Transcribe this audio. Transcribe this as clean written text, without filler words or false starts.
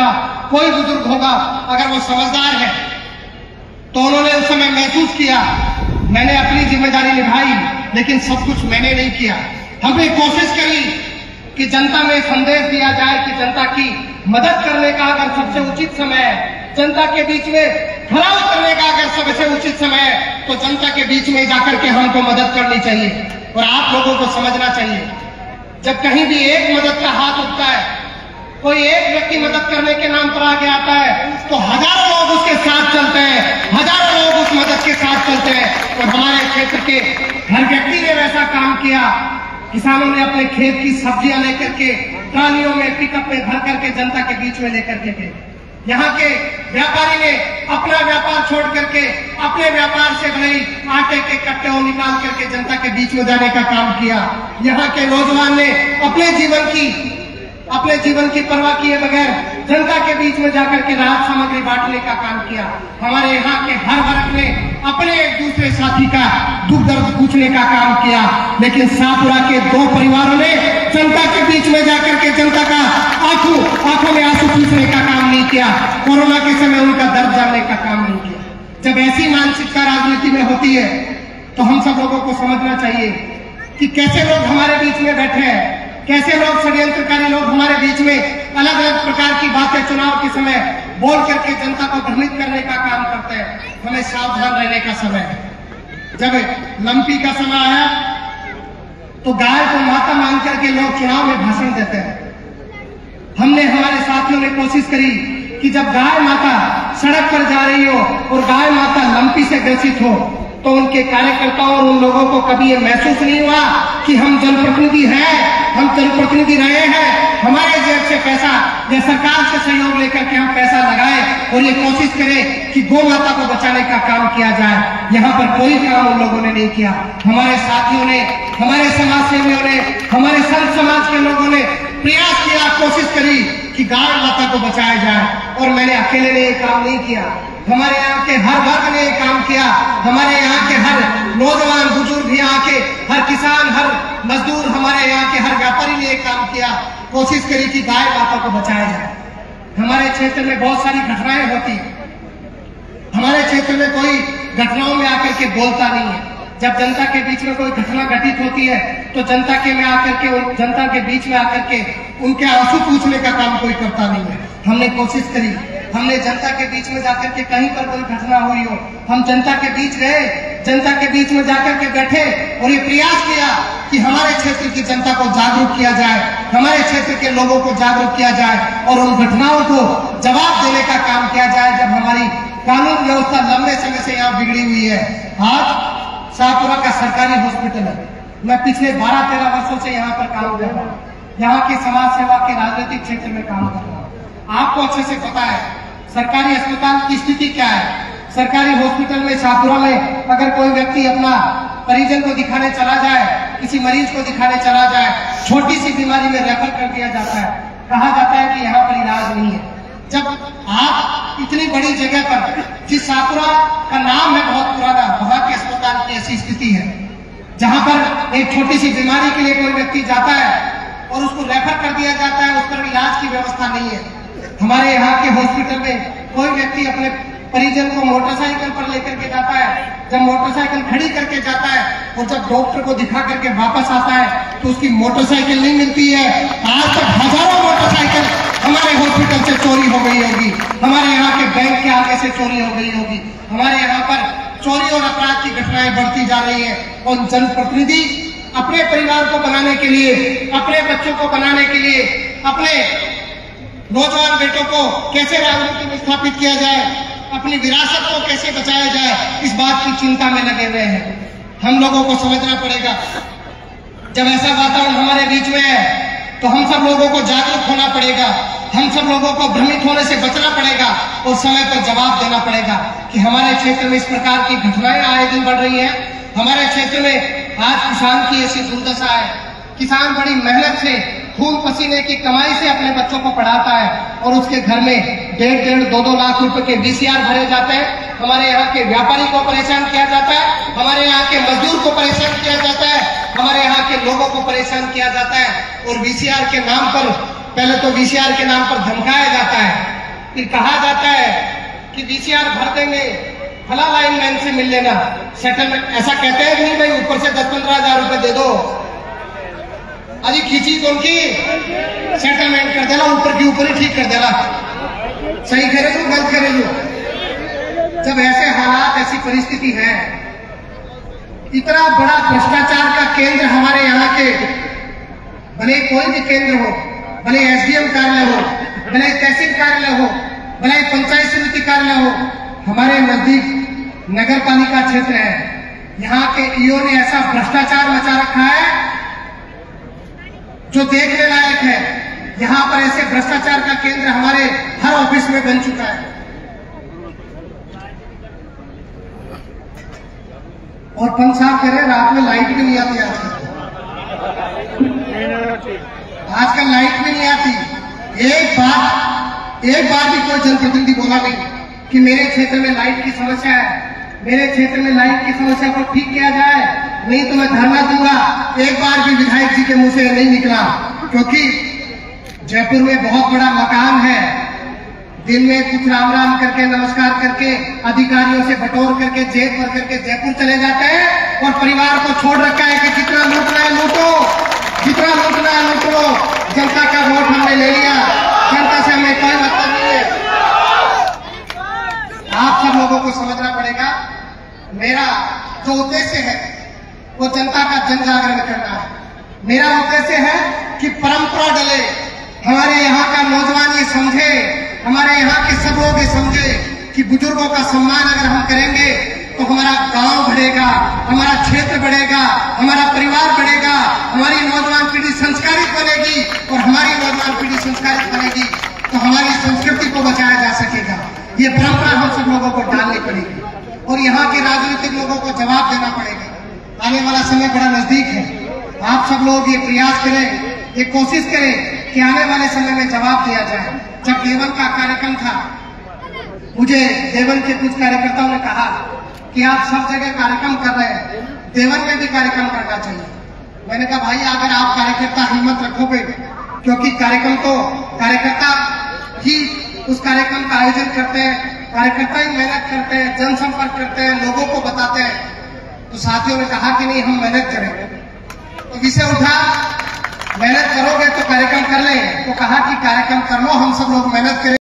होगा, कोई बुजुर्ग होगा, अगर वो समझदार है तो उन्होंने उस समय महसूस किया मैंने अपनी जिम्मेदारी निभाई, लेकिन सब कुछ मैंने नहीं किया। हमने कोशिश करी कि जनता में संदेश दिया जाए कि जनता की मदद करने का अगर सबसे उचित समय है, जनता के बीच में खरा उतरने का अगर सबसे उचित समय है, तो जनता के बीच में जाकर के हमको मदद करनी चाहिए। और आप लोगों को समझना चाहिए, जब कहीं भी एक मदद का हाथ उठता है, कोई एक व्यक्ति मदद करने के नाम पर आगे आता है, तो हजारों लोग उसके साथ चलते हैं, हजारों लोग उस मदद के साथ चलते हैं। और हमारे क्षेत्र के हर व्यक्ति ने वैसा काम किया। किसानों ने अपने खेत की सब्जियां लेकर के ट्रालियों में, पिकअप में भर करके जनता के बीच में लेकर के गए। यहाँ के व्यापारी ने अपना व्यापार छोड़ करके अपने व्यापार से भरी आटे के कट्टे निकाल करके जनता के बीच में जाने का काम किया। यहाँ के नौजवान ने अपने जीवन की परवाह किए बगैर जनता के बीच में जाकर के राहत सामग्री बांटने का काम किया। हमारे यहाँ के हर वर्ग ने अपने एक दूसरे साथी का दुख दर्द पूछने का काम किया। लेकिन शाहपुरा के 2 परिवारों ने जनता के बीच में जाकर के जनता का आंखों में आंसू पूछने का काम नहीं किया, कोरोना के समय उनका दर्द जानने का काम नहीं किया। जब ऐसी मानसिकता राजनीति में होती है तो हम सब लोगों को समझना चाहिए कि कैसे लोग हमारे बीच में बैठे हैं, कैसे लोग षड्यंत्रकारी लोग हमारे बीच में अलग अलग प्रकार की बातें चुनाव के समय बोल करके जनता को भ्रमित करने का काम करते हैं। हमें सावधान रहने का समय है। जब लंपी का समय आया तो गाय को माता मान करके लोग चुनाव में भाषण देते हैं। हमारे साथियों ने कोशिश करी कि जब गाय माता सड़क पर जा रही हो और गाय माता लंपी से ग्रसित हो, तो उनके कार्यकर्ताओं और उन लोगों को कभी ये महसूस नहीं हुआ कि हम जनप्रतिनिधि हैं, हम जनप्रतिनिधि रहे हैं, हमारे जेब से पैसा या सरकार से सहयोग लेकर के हम पैसा लगाए और ये कोशिश करें कि गौ माता को बचाने का काम किया जाए। यहाँ पर कोई काम उन लोगों ने नहीं किया। हमारे साथियों ने, हमारे समाज सेवियों ने, हमारे संत समाज के लोगों ने प्रयास किया, कोशिश करी कि गाय माता को बचाया जाए। और मैंने अकेले ने ये काम नहीं किया, हमारे यहाँ के हर वर्ग ने काम किया। हमारे यहाँ के हर नौजवान बुजुर्ग, यहाँ के हर किसान, हर मजदूर, हमारे यहाँ के हर व्यापारी ने काम किया, कोशिश करी कि गाय माता को बचाया जाए। हमारे क्षेत्र में बहुत सारी घटनाएं होती हैं, हमारे क्षेत्र में कोई घटनाओं में आकर के बोलता नहीं है। जब जनता के बीच में कोई घटना घटित होती है तो जनता के बीच में आकर के उनके आंसू पूछने का काम कोई करता नहीं है। हमने कोशिश करी, हमने जनता के बीच में जाकर के कहीं पर कोई घटना हुई हो, हम जनता के बीच गए, जनता के बीच में जाकर के बैठे और ये प्रयास किया कि हमारे क्षेत्र की जनता को जागरूक किया जाए, हमारे क्षेत्र के लोगों को जागरूक किया जाए और उन घटनाओं को जवाब देने का काम किया जाए जब हमारी कानून व्यवस्था लंबे समय से यहाँ बिगड़ी हुई है। आज शाहपुरा का सरकारी हॉस्पिटल है, मैं पिछले 12-13 वर्षों से यहाँ पर काम कर रहा हूँ, यहाँ के समाज सेवा के राजनीतिक क्षेत्र में काम कर रहा हूँ। आपको अच्छे से पता है सरकारी अस्पताल की स्थिति क्या है। सरकारी हॉस्पिटल में शाहपुरा में अगर कोई व्यक्ति अपना परिजन को दिखाने चला जाए, किसी मरीज को दिखाने चला जाए, छोटी सी बीमारी में रेफर कर दिया जाता है, कहा जाता है कि यहाँ पर इलाज नहीं है। जब आप इतनी बड़ी जगह पर, जिस शाहपुरा का नाम है बहुत पुराना, वहां के अस्पताल की ऐसी स्थिति है जहां पर एक छोटी सी बीमारी के लिए कोई व्यक्ति जाता है और उसको रेफर कर दिया जाता है, उस पर इलाज की व्यवस्था नहीं है। हमारे यहाँ के हॉस्पिटल में कोई व्यक्ति अपने परिजन को मोटरसाइकिल पर लेकर के जाता है, जब मोटरसाइकिल खड़ी करके जाता है और जब डॉक्टर को दिखा करके वापस आता है तो उसकी मोटरसाइकिल नहीं मिलती है। आज तक हजारों मोटरसाइकिल हमारे हॉस्पिटल से चोरी हो गई होगी, हमारे यहाँ के बैंक के आगे से चोरी हो गई होगी, हमारे यहाँ पर चोरी और अपराध की घटनाएं बढ़ती जा रही है। और जनप्रतिनिधि अपने परिवार को बनाने के लिए, अपने बच्चों को बनाने के लिए, अपने नौजवान बेटों को कैसे राजनीति में स्थापित किया जाए, अपनी विरासत को कैसे बचाया जाए, इस बात की चिंता में लगे हुए हैं। हम लोगों को समझना पड़ेगा, जब ऐसा वातावरण हमारे बीच में है तो हम सब लोगों को जागरूक होना पड़ेगा, हम सब लोगों को भ्रमित होने से बचना पड़ेगा और समय पर जवाब देना पड़ेगा कि हमारे क्षेत्र में इस प्रकार की घटनाएं आए दिन बढ़ रही हैं। हमारे क्षेत्र में आज किसान की ऐसी दुर्दशा है, किसान बड़ी मेहनत से, खून पसीने की कमाई से अपने बच्चों को पढ़ाता है और उसके घर में 1.5-2 लाख रुपए के VCR भरे जाते हैं। हमारे यहाँ के व्यापारी को परेशान किया जाता है, हमारे यहाँ के मजदूर को परेशान किया जाता है, हमारे यहाँ के लोगों को परेशान किया जाता है और VCR के नाम पर, पहले तो VCR के नाम पर धमकाया जाता है कि कहा जाता है कि VCR भर देंगे, फला लाइनमैन से मिल लेना, सेटलमेंट, ऐसा कहते हैं कि नहीं भाई, ऊपर से 10-15 हजार रुपए दे दो, अजी खींची तो उनकी सेटलमेंट कर देना, ऊपर की ऊपर ही ठीक कर देना, सही करे तो गलत करे लो। जब ऐसे हालात, ऐसी परिस्थिति है, इतना बड़ा भ्रष्टाचार का केंद्र हमारे यहाँ के, भले कोई भी केंद्र हो, भले SDM कार्यालय हो, भले तहसील कार्यालय हो, भले पंचायत समिति कार्यालय हो, हमारे नजदीक नगर पालिका क्षेत्र है, यहाँ के ईओ ने ऐसा भ्रष्टाचार मचा रखा है जो देखने लायक है। यहाँ पर ऐसे भ्रष्टाचार का केंद्र हमारे हर ऑफिस में बन चुका है। और पंच साहब कह रहे रात में लाइट भी नहीं आती, आजकल लाइट भी नहीं आती। एक बार भी कोई जनप्रतिनिधि बोला नहीं कि मेरे क्षेत्र में लाइट की समस्या है, मेरे क्षेत्र में लाइट की समस्या को ठीक किया जाए, नहीं तो मैं धरना दूंगा। एक बार भी विधायक जी के मुंह से नहीं निकला, क्योंकि जयपुर में बहुत बड़ा मकान है, दिन में कुछ राम राम करके, नमस्कार करके, अधिकारियों से बटोर करके, जेब भर करके जयपुर चले जाते हैं और परिवार को छोड़ रखा है कि जितना लूटना है लूटो, जितना लूटना है लूट लो, जनता का वोट हमने ले लिया, जनता से हमें कोई मतलब नहीं है। आप सब लोगों को समझना पड़ेगा, मेरा जो उद्देश्य है वो जनता का जन जागरण करना है। मेरा उद्देश्य है कि परंपरा डले, हमारे यहाँ का नौजवान ये समझे, हमारे यहाँ के सब लोग ये समझे कि बुजुर्गों का सम्मान अगर हम करेंगे तो हमारा गांव बढ़ेगा, हमारा क्षेत्र बढ़ेगा, हमारा परिवार बढ़ेगा, हमारी नौजवान पीढ़ी संस्कारित बनेगी, और हमारी नौजवान पीढ़ी संस्कारित बनेगी तो हमारी संस्कृति को बचाया जा सकेगा। ये परंपरा हम सब लोगों को डालनी पड़ेगी और यहाँ के राजनीतिक लोगों को जवाब देना पड़ेगा। आने वाला समय बड़ा नजदीक है, आप सब लोग ये प्रयास करें, ये कोशिश करें कि आने वाले समय में जवाब दिया जाए। जब देवन का कार्यक्रम था, मुझे देवन के कुछ कार्यकर्ताओं ने कहा कि आप सब जगह कार्यक्रम कर रहे हैं, देवन में भी कार्यक्रम करना चाहिए। मैंने कहा भाई अगर आप कार्यकर्ता हिम्मत रखोगे, क्योंकि कार्यक्रम तो कार्यकर्ता ही उस कार्यक्रम का आयोजन करते हैं, कार्यकर्ता ही मेहनत करते हैं, जनसंपर्क करते हैं, लोगों को बताते हैं। तो साथियों ने कहा कि नहीं हम मेहनत करेंगे, तो विषय उठा मेहनत करोगे तो कार्यक्रम कर लेंगे, तो कहा कि कार्यक्रम कर लो, हम सब लोग मेहनत करें।